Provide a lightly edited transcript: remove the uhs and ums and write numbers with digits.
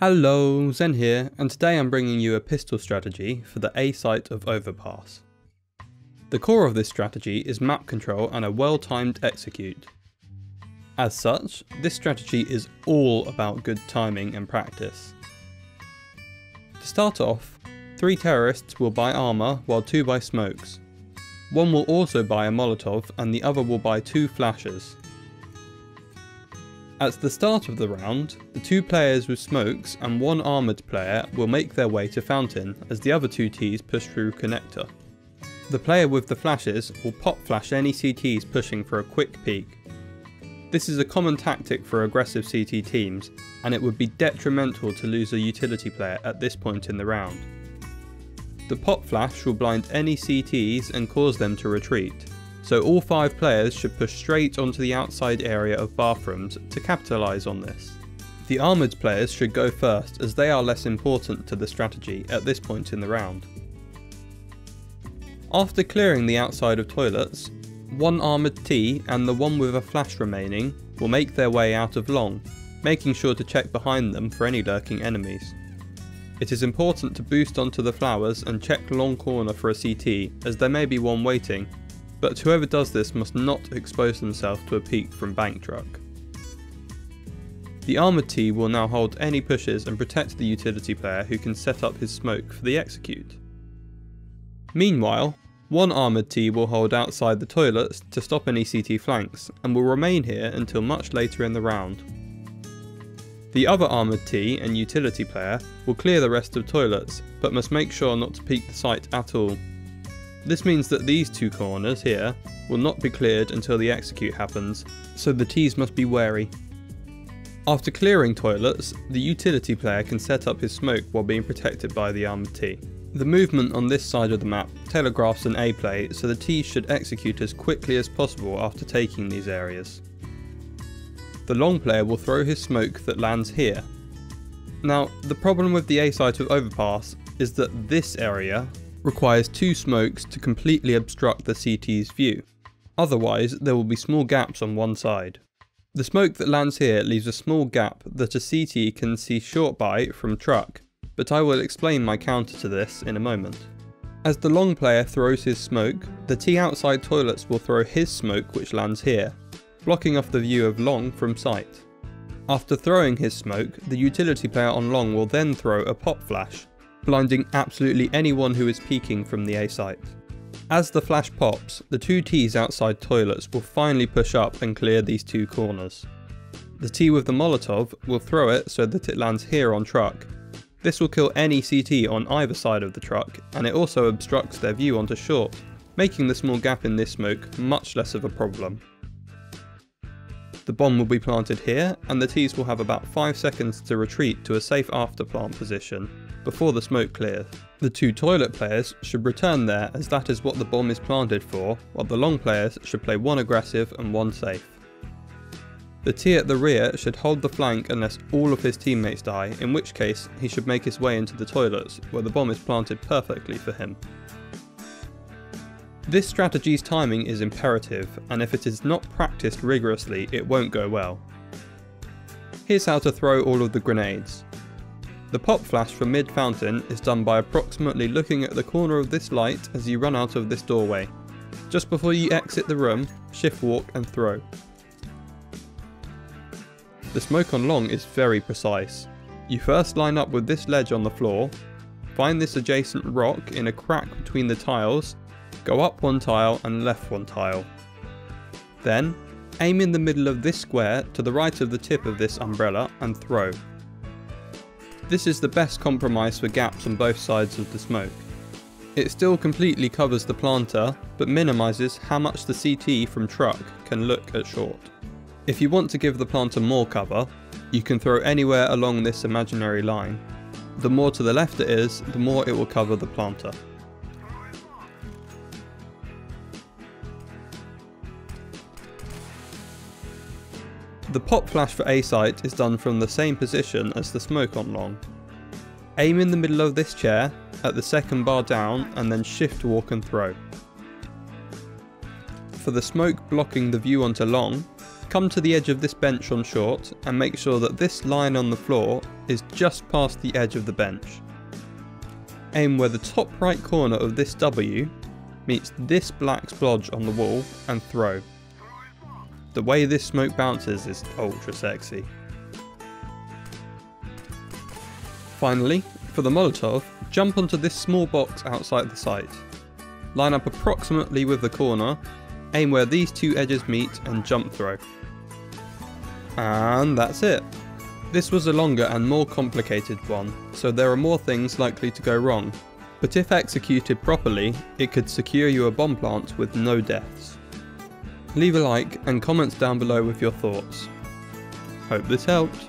Hello, Zen here, and today I'm bringing you a pistol strategy for the A site of Overpass. The core of this strategy is map control and a well-timed execute. As such, this strategy is all about good timing and practice. To start off, 3 terrorists will buy armour while 2 buy smokes. One will also buy a Molotov and the other will buy 2 flashes. At the start of the round, the 2 players with smokes and 1 armoured player will make their way to fountain as the other 2 Ts push through connector. The player with the flashes will pop flash any CTs pushing for a quick peek. This is a common tactic for aggressive CT teams, and it would be detrimental to lose a utility player at this point in the round. The pop flash will blind any CTs and cause them to retreat, so all 5 players should push straight onto the outside area of bathrooms to capitalise on this. The armoured players should go first as they are less important to the strategy at this point in the round. After clearing the outside of toilets, 1 armoured T and the one with a flash remaining will make their way out of long, making sure to check behind them for any lurking enemies. It is important to boost onto the flowers and check long corner for a CT as there may be one waiting, but whoever does this must not expose themselves to a peek from bank truck. The armoured T will now hold any pushes and protect the utility player who can set up his smoke for the execute. Meanwhile, 1 armoured T will hold outside the toilets to stop any CT flanks and will remain here until much later in the round. The other armoured T and utility player will clear the rest of toilets, but must make sure not to peek the site at all. This means that these 2 corners here will not be cleared until the execute happens, so the Ts must be wary. After clearing toilets, the utility player can set up his smoke while being protected by the armoured T. The movement on this side of the map telegraphs an A play, so the Ts should execute as quickly as possible after taking these areas. The long player will throw his smoke that lands here. Now, the problem with the A site of Overpass is that this area requires 2 smokes to completely obstruct the CT's view. Otherwise, there will be small gaps on one side. The smoke that lands here leaves a small gap that a CT can see short by from truck, but I will explain my counter to this in a moment. As the long player throws his smoke, the T outside toilets will throw his smoke which lands here, blocking off the view of long from sight. After throwing his smoke, the utility player on long will then throw a pop flash, blinding absolutely anyone who is peeking from the A site. As the flash pops, the 2 Ts outside toilets will finally push up and clear these 2 corners. The T with the Molotov will throw it so that it lands here on truck. This will kill any CT on either side of the truck, and it also obstructs their view onto short, making the small gap in this smoke much less of a problem. The bomb will be planted here, and the Ts will have about 5 seconds to retreat to a safe after plant position before the smoke clears. The 2 toilet players should return there as that is what the bomb is planted for, while the long players should play 1 aggressive and 1 safe. The T at the rear should hold the flank unless all of his teammates die, in which case he should make his way into the toilets where the bomb is planted perfectly for him. This strategy's timing is imperative, and if it is not practiced rigorously it won't go well. Here's how to throw all of the grenades. The pop flash for mid fountain is done by approximately looking at the corner of this light as you run out of this doorway. Just before you exit the room, shift walk and throw. The smoke on long is very precise. You first line up with this ledge on the floor, find this adjacent rock in a crack between the tiles, go up 1 tile and left 1 tile. Then, aim in the middle of this square to the right of the tip of this umbrella and throw. This is the best compromise for gaps on both sides of the smoke. It still completely covers the planter, but minimises how much the CT from truck can look at short. If you want to give the planter more cover, you can throw anywhere along this imaginary line. The more to the left it is, the more it will cover the planter. The pop flash for A site is done from the same position as the smoke on long. Aim in the middle of this chair, at the second bar down, and then shift walk and throw. For the smoke blocking the view onto long, Come to the edge of this bench on short and make sure that this line on the floor is just past the edge of the bench. Aim where the top right corner of this W meets this black splodge on the wall and throw. The way this smoke bounces is ultra sexy. Finally, for the Molotov, jump onto this small box outside the site. Line up approximately with the corner, aim where these two edges meet and jump throw. And that's it. This was a longer and more complicated one, so there are more things likely to go wrong, but if executed properly, it could secure you a bomb plant with no deaths. Leave a like and comments down below with your thoughts. Hope this helped.